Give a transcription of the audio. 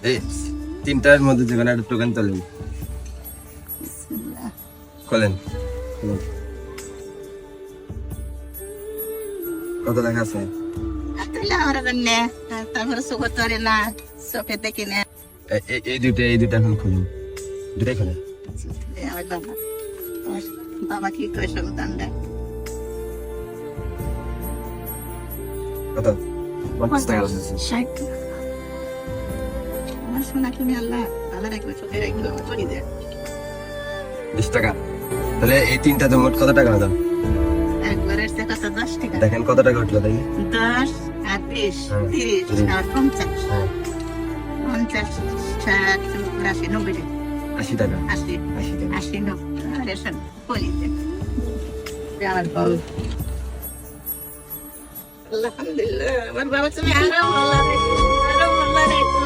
এই তিনটার মধ্যে যে কোনো একটা টোকেন তোলেন, খোলেন খোলেন। কত টাকা আছে? তারপরে চোখ ধরে না, চোখে দেখি না। এই দুইটা এখন খুলুন, দুটাই খোলেন। আমার বাবা, আমার বাবা কি করে সন্তান দেয়? কত? 50 টাকা আছে। 60 টাকা। আমার সোনা তুমি আল্লাহ ভালো রাখবে, চোখে রাখবে, আমার করি দেয় 20 টাকা। তাহলে এই তিনটাতে মোট কত টাকা হলো? একবারের সে কত 10 টাকা। দেখেন কত টাকা উঠলো তাই? 10 আর 20, হ্যাঁ, 30 আর 50, হ্যাঁ 50, 60, 70, 80, 90 টাকা। 80 টাকা। 80, 80 টাকা। 80, 90 আর এসব করি দেয়। আমার বাবা, আলহামদুলিল্লাহ, আমার বাবা তুমি আরো ভালো রেখো, আরো ভালো রেখো।